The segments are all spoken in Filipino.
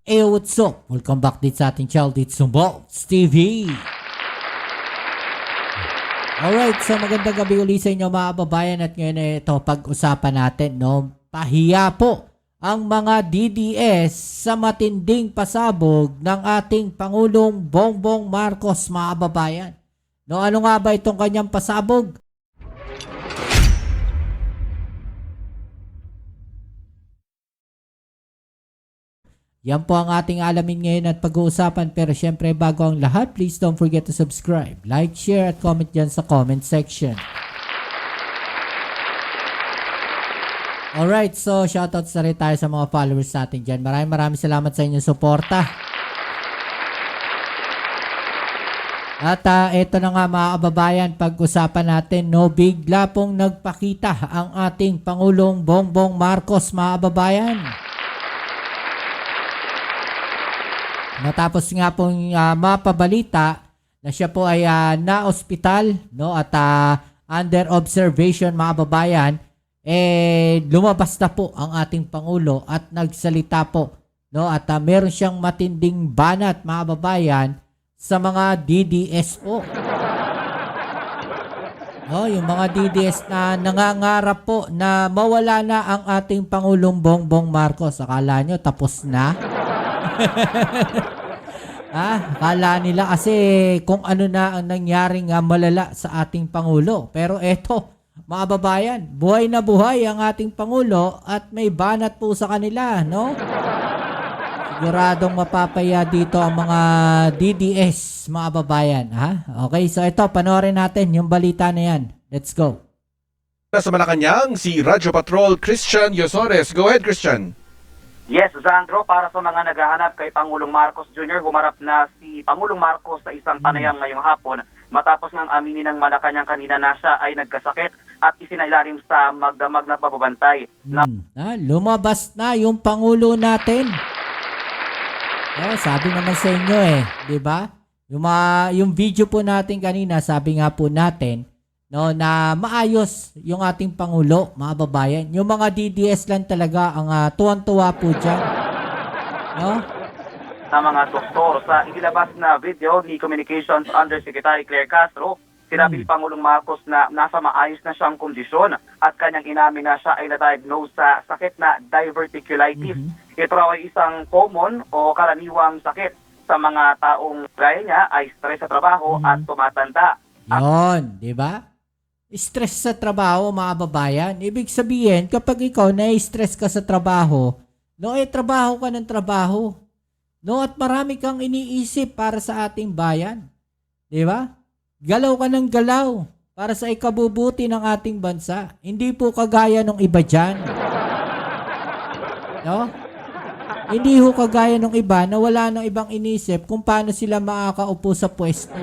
Hey, what's up? Welcome back dito sa ating channel dito sa Bolts TV. Alright, so magandang gabi ulit sa inyo mga kababayan at ngayon ito pag-usapan natin, no? Pahiya po ang mga DDS sa matinding pasabog ng ating Pangulong Bongbong Marcos mga kababayan. No, ano nga ba itong kanyang pasabog? Yan po ang ating alamin ngayon at pag-uusapan, pero syempre bago ang lahat, please don't forget to subscribe, like, share at comment dyan sa comment section. Alright, so shoutouts na rin tayo sa mga followers natin dyan. Maraming salamat sa inyong suporta. At ito na nga mga kababayan, pag-usapan natin, no, bigla pong nagpakita ang ating Pangulong Bongbong Marcos mga kababayan. Matapos nga pong mapabalita na siya po ay na-ospital, no, at under observation mga kababayan, lumabas na po ang ating Pangulo at nagsalita po, no, at meron siyang matinding banat mga kababayan sa mga DDS po. No, yung mga DDS na nangangarap po na mawala na ang ating Pangulong Bongbong Marcos. Akala nyo tapos na? Akala nila kasi kung ano na ang nangyaring malala sa ating Pangulo. Pero eto, mga babayan, buhay na buhay ang ating Pangulo at may banat po sa kanila, no? Siguradong mapapaya dito ang mga DDS, mga babayan, ha? Okay, so ito, panoorin natin yung balita na yan. Let's go. Sa Malacanang, si Radyo Patrol Christian Yosores. Go ahead, Christian. Yes, Sandro, para sa mga naghahanap kay Pangulong Marcos Jr., humarap na si Pangulong Marcos sa isang panayam ngayong hapon matapos ng aminin ng Malacanang kanina na siya ay nagkasakit at isinailalim sa magdamag na pagbabantay. Lumabas na yung Pangulo natin. Sabi naman sa inyo di ba? Yung video po natin kanina, sabi nga po natin, no, na maayos yung ating Pangulo, mga babayan. Yung mga DDS lang talaga ang tuwan-tuwa po dyan. No? Sa mga doktor, sa inilabas na video ni Communications Undersecretary Claire Castro, sinabi ni Pangulong Marcos na nasa maayos na siyang kondisyon at kanyang inamin na siya ay na-diagnose sa sakit na diverticulitis. Ito raw ay isang common o karaniwang sakit sa mga taong gaya niya ay stress sa trabaho at tumatanda. Yon, di ba? Stress sa trabaho, mga babayan. Ibig sabihin, kapag ikaw na-stress ka sa trabaho, no, trabaho ka ng trabaho. No, at marami kang iniisip para sa ating bayan. Di ba? Galaw ka ng galaw para sa ikabubuti ng ating bansa. Hindi po kagaya ng iba dyan. No? Hindi ho kagaya ng iba na wala nang ibang inisip kung paano sila makakaupo sa pwesto.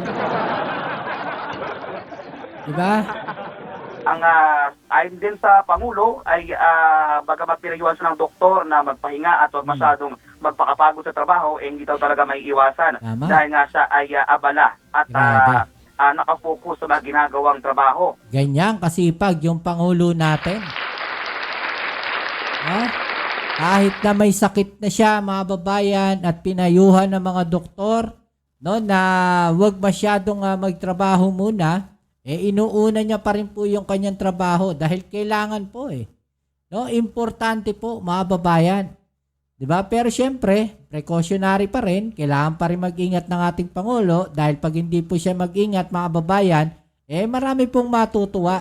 Diba? Ang ayon din sa Pangulo ay bagamat pinayuhan siya ng doktor na magpahinga at huwag masyadong magpakapagod sa trabaho, hindi daw talaga may iwasan. Tama. Dahil nga siya ay abala at nakafocus sa mga ginagawang trabaho. Ganyan kasipag yung Pangulo natin. Kahit na may sakit na siya, mga babayan, at pinayuhan ng mga doktor, no, na huwag masyadong magtrabaho muna, inuuna niya pa rin po yung kanyang trabaho dahil kailangan po no, importante po mga babayan. 'Di ba? Pero syempre, precautionary pa rin, kailangan pa rin mag-ingat ng ating Pangulo dahil pag hindi po siya mag-ingat mga babayan, marami pong matutuwa.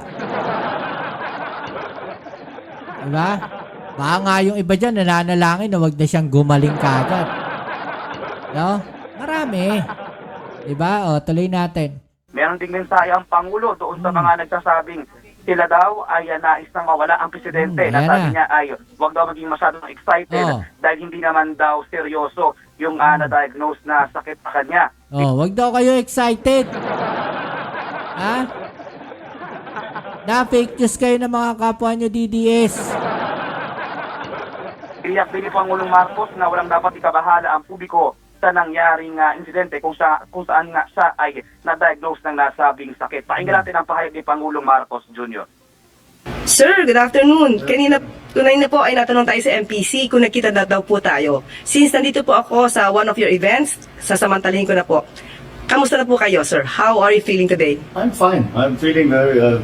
'Di ba? Baka nga yung iba dyan nananalangin na wag na siyang gumaling kagad. No? Marami. 'Di ba? O, tuloy natin. Meron ding mensahe ang Pangulo doon sa mga nagsasabing sila daw ay nais nang mawala ang presidente. Nasabi niya ay huwag daw maging masyadong excited dahil hindi naman daw seryoso yung na-diagnose na sakit sa kanya. Huwag daw kayo excited. Na-fake news kayo ng mga kapwa nyo DDS. Iyak din ni Pangulong Marcos na walang dapat ikabahala ang publiko sa nangyaring insidente kung saan nga siya ay na-diagnose ng nasabing sakit. Pakinggan natin ang pahayag ni Pangulong Marcos Jr. Sir, good afternoon. Kanina po ay natanong tayo sa MPC kung nakita na daw po tayo. Since nandito po ako sa one of your events, sasamantalahin ko na po. Kamusta na po kayo, sir? How are you feeling today? I'm fine. I'm feeling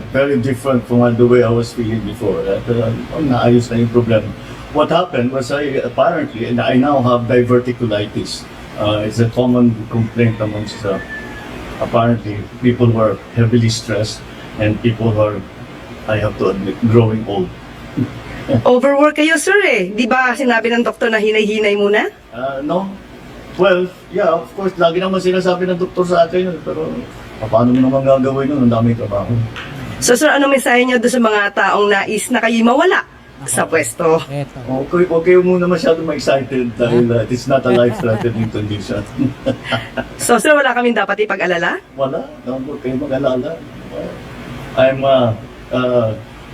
very different from the way I was feeling before. Naayos na yung problem. What happened was apparently, and I now have diverticulitis. It's a common complaint amongst apparently people who are heavily stressed and people who are, I have to admit, growing old. Overwork kayo, sir eh. Di ba sinabi ng doktor na hinay-hinay muna? No? Well, yeah, of course, lagi naman sinasabi ng doktor sa atin yun, pero paano mo naman gagawin yun? Ang daming trabaho. So, sir, ano mensahe niyo doon sa mga taong nais na kayo mawala sa pwesto? Eto. Okay muna masyado ma-excited dahil it's not a life-threatening condition. So, sir, wala kaming dapat ipag-alala? Wala, huwag kayo mag-alala.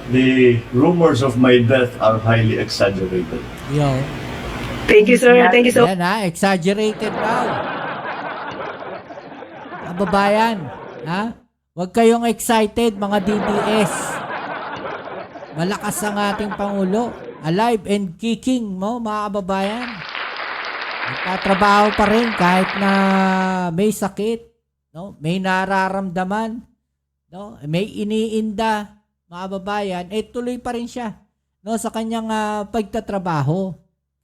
The rumors of my death are highly exaggerated. Yo. Thank you, sir. Thank you so Yan exaggerated daw. Kababayan, huwag kayong excited mga DDS. Malakas ang ating Pangulo. Alive and kicking mo mga kababayan. Nagtatrabaho pa rin kahit na may sakit, no? May nararamdaman, no? May iniinda, mga kababayan, tuloy pa rin siya, no, sa kanyang pagtatrabaho.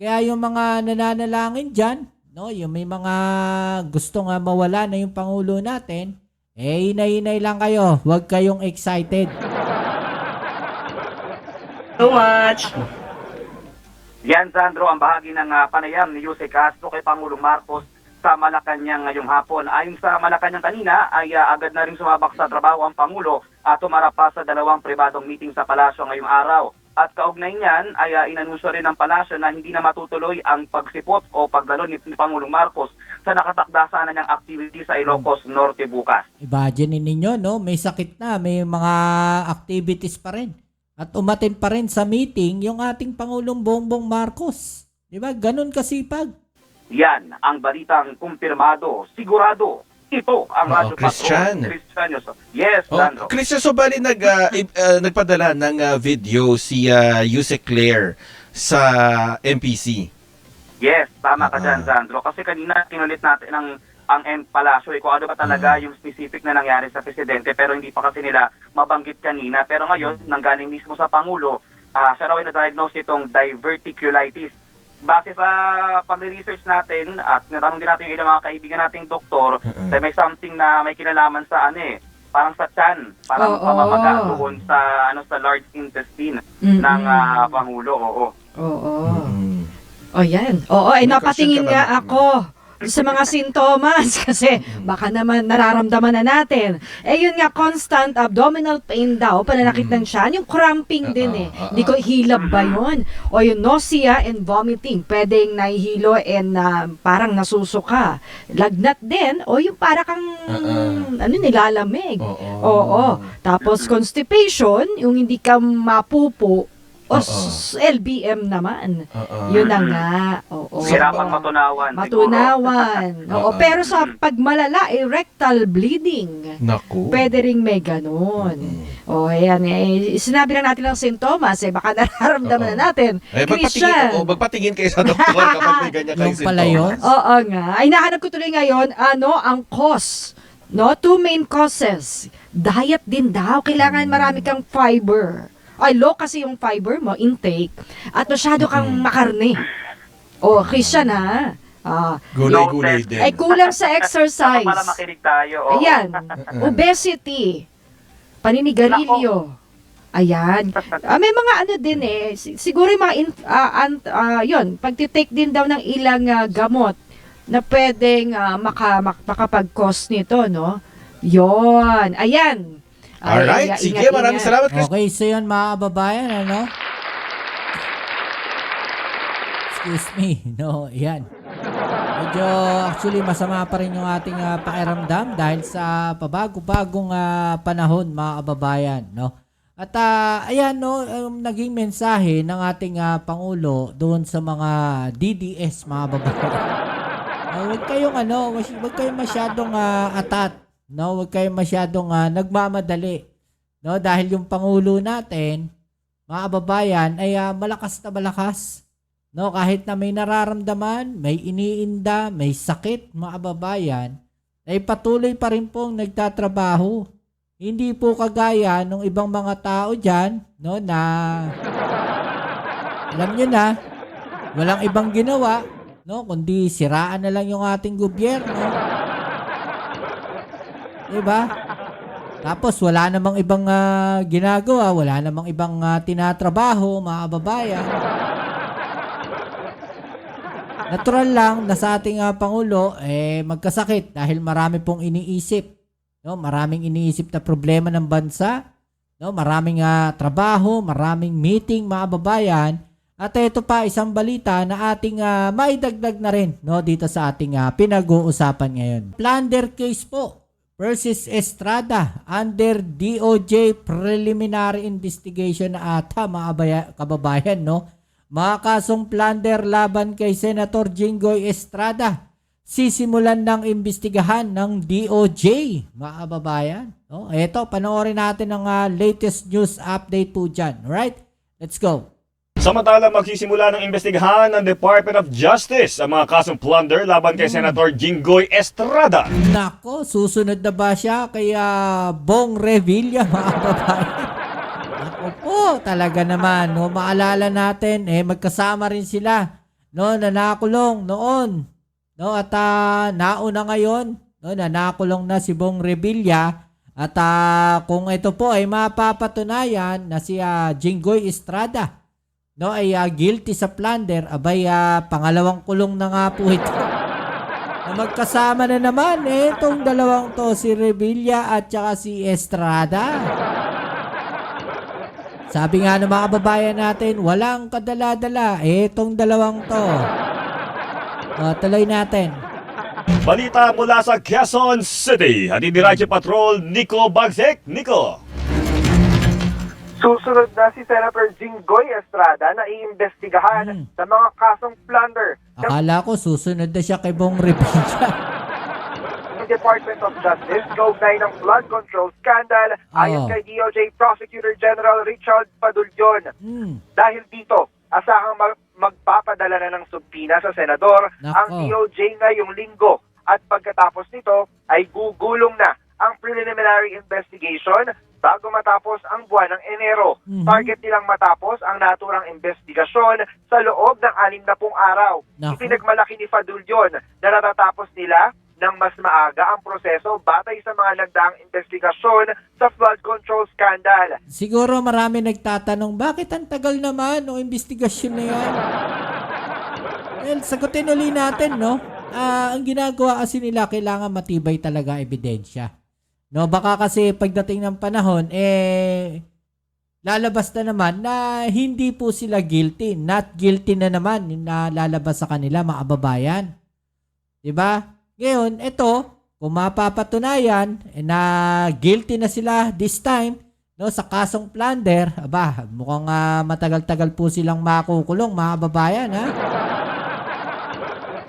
Kaya yung mga nananalangin dyan, no, yung may mga gustong mawala na yung Pangulo natin, hinay-hinay lang kayo. Huwag kayong excited. much. Yan, Sandro, ang bahagi ng panayam ni Jose Castro kay Pangulong Marcos sa Malacanang ngayong hapon. Ayon sa Malacanang kanina, ay agad na rin sumabak sa trabaho ang Pangulo at tumarap pa sa 2 pribadong meeting sa palasyo ngayong araw. At kaugnay niyan ay inanunsyo rin ng palasyo na hindi na matutuloy ang pagsipot o pagdalo ni Pangulong Marcos sa nakatakda sana niyang activity sa Ilocos Norte bukas. Imagine ninyo, no, may sakit na, may mga activities pa rin. At umatin pa rin sa meeting yung ating Pangulong Bongbong Marcos. Di ba? Ganun kasipag. Yan ang balitang kumpirmado, sigurado. Ito ang Radyo Christian. Patrol. Christian. Yes, Sandro. Christian, so bali nagpadala ng video si Yuse Claire sa MPC. Yes, tama ka dyan, Sandro. Kasi kanina kinulit natin ang Palasyo kung ano ba talaga yung specific na nangyari sa presidente pero hindi pa kasi nila mabanggit kanina. Pero ngayon, nanggaling mismo sa Pangulo, siya raw ay na-diagnose itong diverticulitis. Base sa pag-research natin at natanong din natin yung ilang mga kaibigan nating doktor, may something na may kinalaman sa parang sa tiyan, parang pamamaga doon sa sa large intestine ng Pangulo. Oo. O yan. Oo, napatingin nga ako sa mga sintomas kasi baka naman nararamdaman na natin. Yun nga, constant abdominal pain daw, pananakit ng tiyan, yung cramping din Hindi ko hilab ba yun? O yung nausea and vomiting, pwedeng nahihilo and parang nasusuka. Lagnat din, o yung para kang nilalamig. Oo. Tapos constipation, yung hindi ka mapupo, LBM naman. Yun na nga. Hirapang matunawan. Oo, pero sa pagmalala, rectal bleeding. Naku. Pwede ring may ganun. Ayan. Sinabi na natin ang sintomas, baka nararamdaman na natin. Magpatingin kayo sa doktor kapag may ganyan kayong Yung pala yun? sintomas. Oo nga. Ay, nahanap ko tuloy ngayon, ang cause. No? 2 main causes. Diet din daw. Kailangan marami kang fiber. Low kasi yung fiber mo, intake, at masyado kang makarne. Christian Gulay-gulay din. kulang sa exercise. Para makinig tayo. Ayan, obesity, paninigarilyo. Ayan. May mga din siguro yung mga, yun, pagtitake din daw ng ilang gamot na pwedeng makapag-cause nito, no? Yon. Ayan. Alright, sige, maraming salamat, Christian. Okay, so yun mga kababayan, Excuse me, no, yan. Medyo actually masama pa rin yung ating pakiramdam dahil sa pabago-bagong panahon mga kababayan, no. At ayan, no, naging mensahe ng ating Pangulo doon sa mga DDS mga kababayan. Huwag kayong masyadong atat. No, huwag kayong masyadong nagmamadali. No, dahil yung Pangulo natin, mga kababayan, ay malakas na malakas. No, kahit na may nararamdaman, may iniinda, may sakit, mga kababayan, ay patuloy pa rin pong nagtatrabaho. Hindi po kagaya ng ibang mga tao dyan, no, na alam nyo na, walang ibang ginawa, no, kundi siraan na lang yung ating gobyerno. Diba? Tapos wala namang ibang ginagawa, wala namang ibang tinatrabaho, mga kababayan. Natural lang na sa ating Pangulo magkasakit dahil marami pong iniisip. No, maraming iniisip na problema ng bansa, no, maraming trabaho, maraming meeting, mga kababayan. At ito pa isang balita na ating maidagdag na rin, no, dito sa ating pinag-uusapan ngayon. Plunder case po versus Estrada under DOJ preliminary investigation na ata, mga kababayan, no? Mga kasong plunder laban kay Senator Jinggoy Estrada sisimulan ng imbestigahan ng DOJ, mga kababayan. No? Ito, panoorin natin ang latest news update po dyan. Alright? Let's go. Samantala, magsisimula ng imbestigahan ng Department of Justice ang mga kasong plunder laban kay Senator Jinggoy Estrada. Nako, susunod na ba siya kay Bong Revilla, mga kababayan? Ako po, talaga naman, no, maalala natin, magkasama rin sila, no, na nakulong noon, no, at nauna ngayon, no, na nakulong na si Bong Revilla, at kung ito po ay mapapatunayan na si Jinggoy Estrada, no, ay guilty sa plunder, abay pangalawang kulong na nga po ito. Na magkasama na naman itong dalawang to, si Revilla at saka si Estrada. Sabi nga ng mga kababayan natin, walang kadala-dala. Itong dalawang to. Tuloy natin. Balita mula sa Quezon City. Hatid ni Radyo Patrol, Nico Bagsek. Nico. Susunod na si Senator Jinggoy Estrada na iimbestigahan sa mga kasong plunder ng Akala ko susunod na siya kay Bong Revilla. Department of Justice kaugnay ng flood control scandal ayon kay DOJ Prosecutor General Richard Padulyon. Dahil dito, asahang magpapadala na ng subpina sa senador ang DOJ ngayong linggo at pagkatapos nito ay gugulong na ang preliminary investigation bago matapos ang buwan ng Enero. Target nilang matapos ang naturang investigasyon sa loob ng 60 araw. Ipinagmalaki ni Padulyon na natatapos nila ng mas maaga ang proseso batay sa mga nagdaang investigasyon sa flood control scandal. Siguro marami nagtatanong, bakit ang tagal naman ng investigasyon na yan? Well, sagutin uli natin, no? Ang ginagawa kasi nila, kailangan matibay talaga ebidensya. No, baka kasi pagdating ng panahon, lalabas na naman na hindi po sila guilty. Not guilty na naman yung lalabas sa kanila, mga kababayan. Diba? Ngayon, ito, kung mapapatunayan na guilty na sila this time, no, sa kasong plunder, aba, mukhang matagal-tagal po silang makukulong, mga kababayan, ha?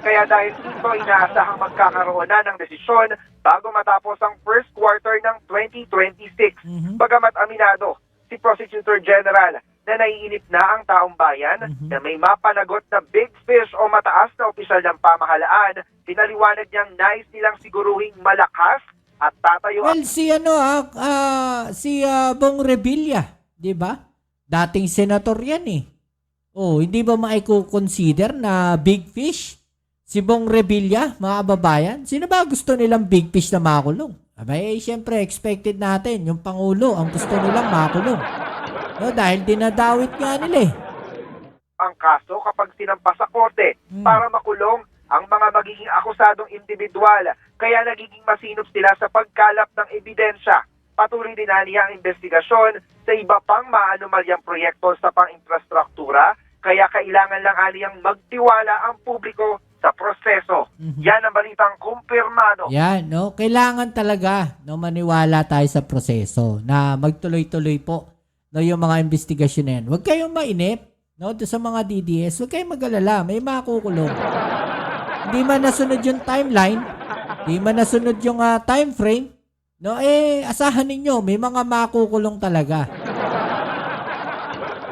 Kaya dahil dito, inaasahang magkakaroon na ng desisyon bago matapos ang first quarter ng 2026. Bagamat aminado si Prosecutor General na naiinip na ang taong bayan na may mapanagot na big fish o mataas na opisyal ng pamahalaan, pinaliwanag niyang nais nilang siguruhing malakas at tatayo. Well, si Bong Revilla, 'di ba? Dating senator 'yan eh. Oh, hindi ba maiko-consider na big fish si Bong Revilla, mga kababayan? Sino ba gusto nilang big fish na makulong? Abay, syempre expected natin yung pangulo ang gusto nilang makulong. No, dahil dinadawit nga nila eh. Ang kaso kapag sinampa sa korte para makulong ang mga magiging akusadong individual. Kaya nagiging masinop sila sa pagkalap ng ebidensya. Patuloy din niya ang investigasyon sa iba pang maanumalyang proyekto sa pang-infrastruktura. Kaya kailangan lang aliyang magtiwala ang publiko sa proseso. Yan ang balitang kumpirmado. Yan, no? Kailangan talaga no, maniwala tayo sa proseso na magtuloy-tuloy po. No, yung mga investigasyon na yan. Huwag kayong mainip, no, sa mga DDS. Huwag kayong mag-alala. May makukulong. Hindi man nasunod yung timeline, hindi man nasunod yung time frame, no, asahan ninyo, may mga makukulong talaga.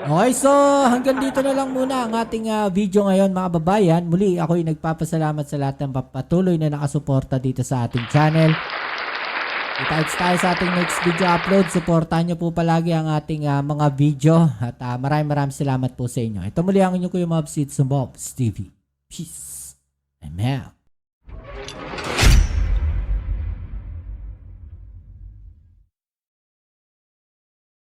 Okay, so hanggang dito na lang muna ang ating video ngayon mga babayan. Muli ako'y nagpapasalamat sa lahat ng patuloy na nakasuporta dito sa ating channel. Kita-kits tayo sa ating next video upload. Suportahan nyo po palagi ang ating mga video. At maraming salamat po sa inyo. Ito muli ang inyo Kuya Mobs, it's Mobs TV. Peace. Amen.